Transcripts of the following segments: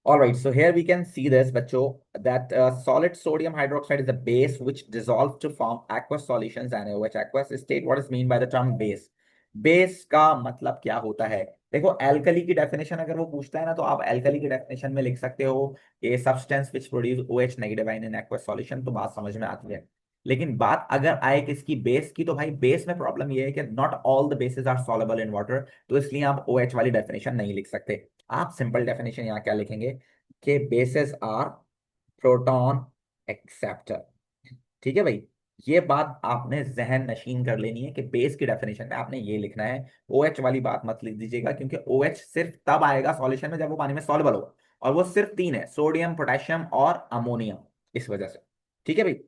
All right, so here we can see this, बच्चों, that solid sodium hydroxide is a base which dissolves to form aqueous solutions and which aqueous state. What is mean by the term base? Base का मतलब क्या होता है? देखो, alkali की definition अगर वो पूछता है ना, तो आप एल्कली की डेफिनेशन में लिख सकते हो ये substance which produce OH negative ion in aqueous solution, तो बात समझ में आती है। लेकिन बात अगर आए किसकी, बेस की, तो भाई बेस में प्रॉब्लम ये है कि not all the bases are soluble in water, तो इसलिए आप OH वाली डेफिनेशन नहीं लिख सकते। आप सिंपल डेफिनेशन यहाँ क्या लिखेंगे कि बेसिस आर प्रोटॉन एक्सेप्टर। ठीक है भाई, ये बात आपने जहन नशीन कर लेनी है कि बेस की डेफिनेशन में आपने ये लिखना है। OH वाली बात मत लिख दीजिएगा, क्योंकि OH सिर्फ तब आएगा सॉल्यूशन में जब वो पानी में सॉल्युबल हो, और वो सिर्फ तीन है, सोडियम, पोटेशियम और अमोनिया, इस वजह से। ठीक है भाई,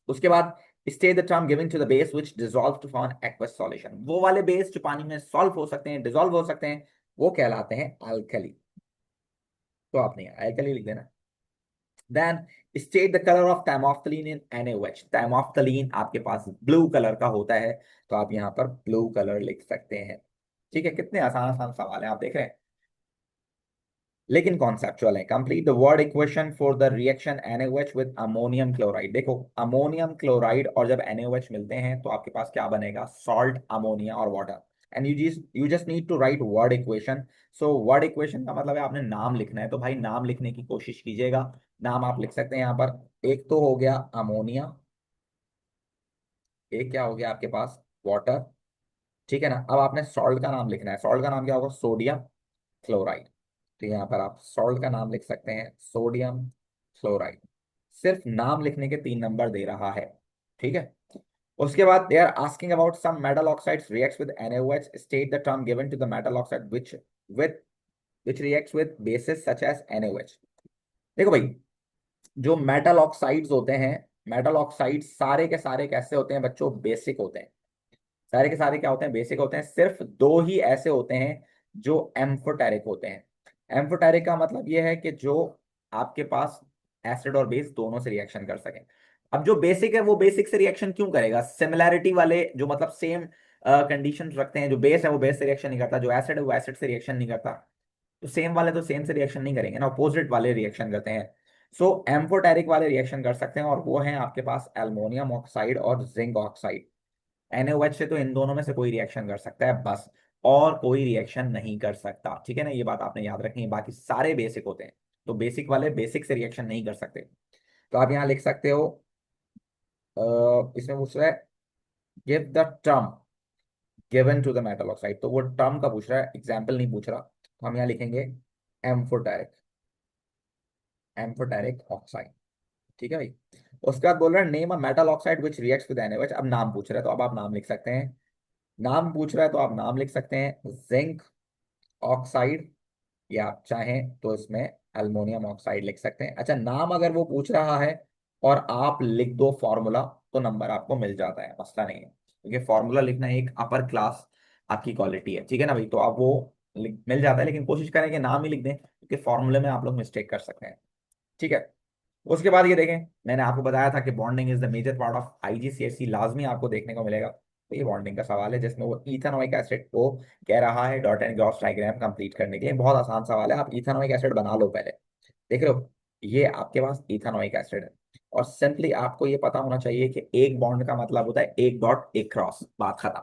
उसके बाद state the term given to the base which dissolve to form aqueous solution. वो वाले बेस जो पानी में सॉल्व हो सकते हैं, डिसॉल्व हो सकते हैं, वो कहलाते हैं अल्कली। तो आपने अल्कली लिख देना। Then state the colour of thymolphthalein in NaOH। Thymolphthalein आपके पास ब्लू कलर का होता है, तो आप यहाँ पर ब्लू कलर लिख सकते हैं। ठीक है, कितने आसान आसान सवाल हैं, आप देख रहे हैं, लेकिन कॉन्सेप्चुअल है। Complete the word equation for the reaction NaOH with ammonium chloride. देखो, अमोनियम क्लोराइड और जब NaOH मिलते हैं तो आपके पास क्या बनेगा? सॉल्ट, अमोनिया और water. And you just need to write word equation. So word equation का मतलब है आपने नाम लिखना है, तो भाई नाम लिखने की कोशिश कीजिएगा। नाम आप लिख सकते हैं यहाँ पर। एक तो हो गया अमोनिया, एक क्या हो गया आपके पास? वाटर। ठीक है ना? अब आपने सॉल्ट का नाम लिखना है। सॉल्ट का नाम क्या होगा? Sodium chloride. तो यहाँ पर आप सॉल्ट का नाम लिख सकते हैं, सोडियम क्लोराइड। सिर्फ नाम लिखने के 3 नंबर दे रहा है। ठीक है, उसके बाद they are asking about some metal oxides reacts with NaOH, state the term given to the metal oxide which reacts with bases such as NaOH। देखो भाई, जो मेटल ऑक्साइड्स होते हैं, मेटल ऑक्साइड सारे के सारे कैसे होते हैं बच्चों? बेसिक होते हैं। सारे के सारे क्या होते हैं? बेसिक होते हैं। सिर्फ दो ही ऐसे होते हैं जो एम्फोटेरिक होते हैं। एम्फोटेरिक का मतलब ये है कि जो आपके पास एसिड और बेस दोनों से रिएक्शन कर सकें। अब जो बेसिक है वो बेसिक से रिएक्शन क्यों करेगा? सिमिलैरिटी वाले जो मतलब सेम कंडीशन रखते हैं, जो बेस है वो बेस से रिएक्शन नहीं करता, जो एसिड है वो एसिड से रिएक्शन नहीं करता, तो सेम वाले तो सेम से रिएक्शन नहीं करेंगे ना, अपोजिट वाले रिएक्शन करते हैं। सो एम्फोटेरिक वाले रिएक्शन कर सकते हैं, और वो हैं आपके पास एल्युमिनियम ऑक्साइड और जिंक ऑक्साइड। NaOH से तो इन दोनों में से कोई रिएक्शन कर सकता है बस, और कोई रिएक्शन नहीं कर सकता। ठीक है ना, ये बात आपने याद रखनी है। बाकी सारे बेसिक होते हैं, तो बेसिक वाले बेसिक से रिएक्शन नहीं कर सकते। तो आप यहाँ लिख सकते हो, इसमें पूछ रहा है give the term given to the metal oxide, तो वो टर्म का पूछ रहा है, एग्जाम्पल नहीं पूछ रहा। तो हम यहाँ लिखेंगे एम्फोटेरिक, एम्फोटेरिक ऑक्साइड। ठीक है भाई, उसके बाद बोल रहा है name a metal oxide which reacts with NaOH। अब नाम पूछ रहा है, तो अब आप नाम लिख सकते हैं। नाम पूछ रहा है तो आप नाम लिख सकते हैं जिंक ऑक्साइड, या आप चाहें तो इसमें अल्मोनियम ऑक्साइड लिख सकते हैं। अच्छा, नाम अगर वो पूछ रहा है और आप लिख दो फॉर्मूला, तो नंबर आपको मिल जाता है, मसला नहीं है, क्योंकि फॉर्मूला लिखना एक अपर क्लास आपकी क्वालिटी है। ठीक है ना भाई, तो आप वो मिल जाता है, लेकिन कोशिश करें कि नाम ही लिख दें, क्योंकि फॉर्मूले में आप लोग मिस्टेक कर सकते हैं। ठीक है, उसके बाद ये देखें, मैंने आपको बताया था कि bonding is the major part of IGCSE, लाजमी आपको देखने को मिलेगा। तो ये बॉन्डिंग का सवाल है, जिसमें वो इथेनॉइक एसिड को कह रहा है dot and Gauss diagram complete करने के लिए। बहुत आसान सवाल है, आप इथेनॉइक एसिड बना लो पहले। देख रहे हो, ये आपके पास इथेनॉइक एसिड है, और सिंपली आपको ये पता होना चाहिए कि एक बॉन्ड का मतलब होता है एक डॉट एक क्रॉस, बात खत्म।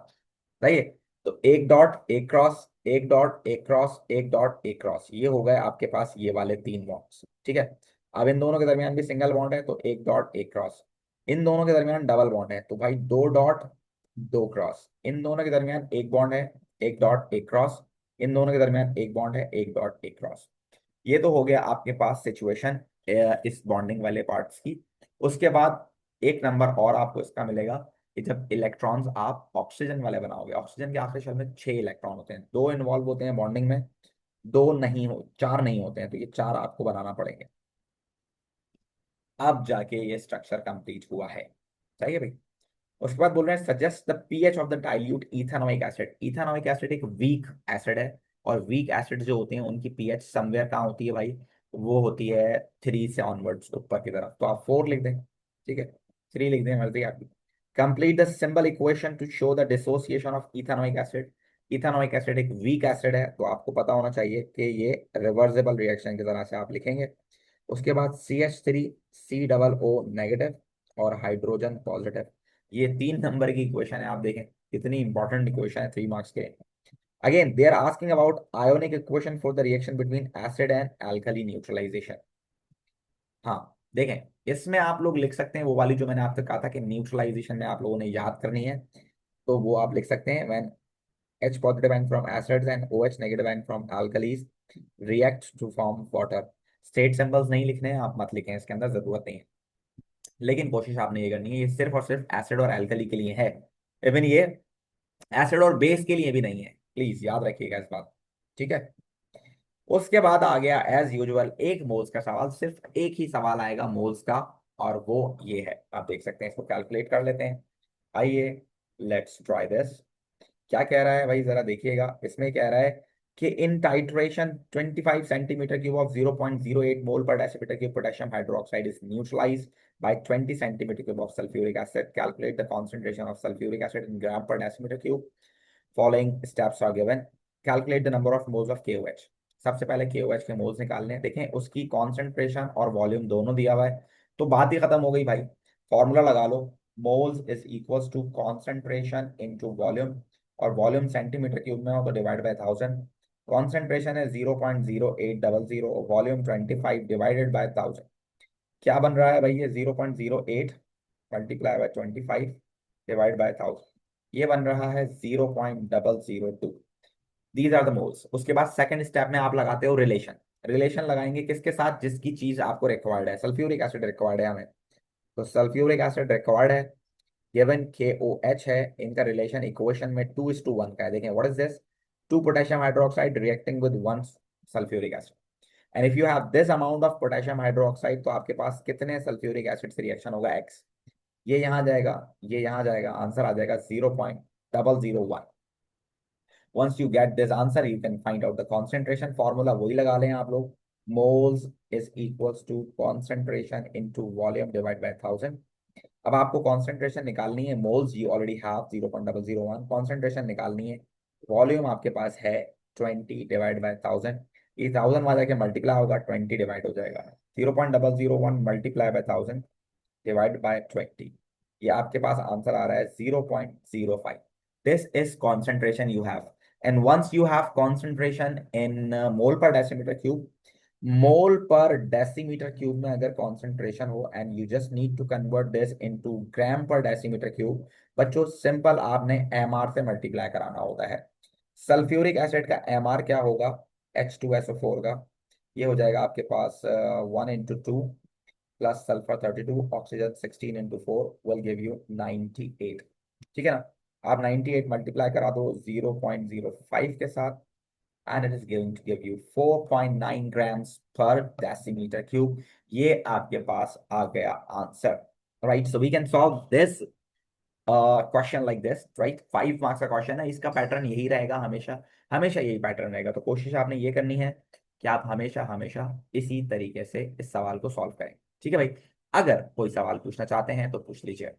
सही है, तो एक डॉट एक क्रॉस, एक डॉट एक क्रॉस, एक डॉट एक क्रॉस, ये हो गए आपके पास ये वाले 3 बॉन्ड्स। ठीक है, अब इन दोनों के दरमियान भी सिंगल बॉन्ड है, तो एक डॉट एक क्रॉस। इन दोनों के दरमियान डबल बॉन्ड है, तो भाई दो डॉट दो क्रॉस। इन दोनों के दरमियान एक बॉन्ड है, एक डॉट एक क्रॉस। इन दोनों के दरमियान एक बॉन्ड है, एक डॉट एक क्रॉस। ये तो हो गया आपके पास सिचुएशन इस बॉन्डिंग वाले पार्ट्स की। उसके बाद एक नंबर और आपको इसका मिलेगा कि जब इलेक्ट्रॉन्स आप ऑक्सीजन वाले बनाओगे, ऑक्सीजन के आखिरी शेल में 6 इलेक्ट्रॉन होते हैं, 2 इन्वॉल्व होते हैं बॉन्डिंग में, 2 नहीं हो, 4 नहीं होते हैं, तो ये 4 आपको बनाना पड़ेंगे। अब जाके ये स्ट्रक्चर कंप्लीट हुआ है। सही है भाई, उसके बाद बोल रहे हैं suggest the pH of the dilute ethanoic acid. Ethanoic acid एक वीक एसिड है, और वीक एसिड जो होते हैं उनकी पीएच समवेयर कहाँ होती है भाई? वो होती है 3 से ऑनवर्ड्स ऊपर की तरफ, तो आप 4 लिख दें। ठीक है, 3 लिख दें, मर्जी आपकी। Complete the symbol equation two show the dissociation of ethanoic acid. Ethanoic acid एक वीक एसिड है, तो आपको पता होना चाहिए कि ये रिवर्सिबल रिएक्शन की तरह से आप लिखेंगे। उसके बाद CH3 C OO- और हाइड्रोजन पॉजिटिव, ये 3 नंबर की इक्वेशन है। आप देखें कितनी इंपॉर्टेंट इक्वेशन है 3 मार्क्स के। Again they are asking about ionic equation for the reaction between acid and alkali neutralisation. हाँ देखें, इसमें आप लोग लिख सकते हैं वो वाली जो मैंने आपसे कहा था कि न्यूट्रलाइजेशन में आप लोगों ने याद करनी है, तो वो आप लिख सकते हैं when H positive ion from acids and OH negative ion from alkalis react to form water। State symbols नहीं लिखने हैं, आप मत लिखें, इसके अंदर जरूरत नहीं है, लेकिन कोशिश आपने ये करनी है, ये सिर्फ और सिर्फ एसिड और एल्कली के लिए है। इवन ये एसिड और बेस के लिए भी नहीं है, प्लीज याद रखिएगा इस बात। ठीक है, उसके बाद आ गया एज यूजुअल एक मोल्स का सवाल, सिर्फ एक ही सवाल आएगा मोल्स का, और वो ये है, आप देख सकते हैं, इसको कैलकुलेट कर लेते हैं। आइए लेट्स ट्राई दिस। क्या कह रहा है भाई, जरा देखिएगा, इसमें कह रहा है कि इन titration 25 centimetre cube of 0.08 mole per decimetre cube potassium hydroxide is neutralised by 20 centimeter cube of sulfuric acid। Calculate the concentration of sulfuric acid in gram per decimeter cube। Following steps are given। Calculate the number of moles of KOH। सबसे पहले KOH के moles निकालने हैं। देखें उसकी concentration और volume दोनों दिया हुआ है, तो बात ही खत्म हो गई भाई, फॉर्मूला लगा लो। Moles is equals to concentration into volume, और वॉल्यूम सेंटीमीटर क्यूब में हो तो डिवाइड बाय 1000। कॉन्सेंट्रेशन है 0.0800, वॉल्यूम 25 डिवाइडेड बाय 1000। क्या बन रहा है भाई, ये 0.08 मल्टीप्लाई बाय 25 डिवाइड बाय 1000, ये बन रहा है 0.002। These are the moles. उसके बाद सेकंड स्टेप में आप लगाते हो रिलेशन। रिलेशन लगाएंगे किसके साथ, जिसकी चीज आपको रिक्वायर्ड है, सल्फ्यूरिक एसिड रिक्वायर्ड है हमें, तो सल्फ्यूरिक एसिड रिक्वायर्ड है, गिवन KOH है, इनका रिलेशन इक्वेशन में 2:1 का है। देखें what is this, 2 potassium hydroxide reacting with 1 sulphuric acid, and if you have this amount of potassium hydroxide, तो आपके पास कितने सल्फ्यूरिक एसिड से रिएक्शन होगा, X। ये यहाँ जाएगा, ये यहाँ जाएगा, आंसर आ जाएगा 0.001। Once you get this answer, you can find out the concentration formula, वही लगा लें आप लोग, moles is equals to concentration into volume divided by 1000। अब आपको कॉन्सेंट्रेशन निकालनी है, moles you already have 0.001, concentration निकालनी है, वॉल्यूम आपके पास है 20 डिवाइड बाय 1000, ये 1000 वहां जाके मल्टीप्लाई होगा, 20 डिवाइड हो जाएगा, 0.001 मल्टीप्लाई बाय 1000 डिवाइड बाय 20, ये आपके पास आंसर आ रहा है 0.05। This is concentration you have, and once you have concentration in mole per decimetre cube, mole per decimetre cube में अगर कॉन्सेंट्रेशन हो, and you just need to convert this into gram per decimetre cube, बच्चों simple आपने MR से multiply कराना होता है। Sulphuric acid का MR क्या होगा, H2SO4 का, ये हो जाएगा आपके पास 1 into 2 plus sulphur 32, oxygen 16 into 4 will give you 98। ठीक है ना, आप 98 मल्टीप्लाई करा दो 0.05 के साथ, and it is going to give you 4.9 grams per decimeter cube। ये आपके पास आ गया answer, right. So we can solve this question like this, right. 5 marks का क्वेश्चन है, इसका पैटर्न यही रहेगा हमेशा, हमेशा यही पैटर्न रहेगा, तो कोशिश आपने ये करनी है कि आप हमेशा हमेशा इसी तरीके से इस सवाल को सॉल्व करें। ठीक है भाई, अगर कोई सवाल पूछना चाहते हैं तो पूछ लीजिए।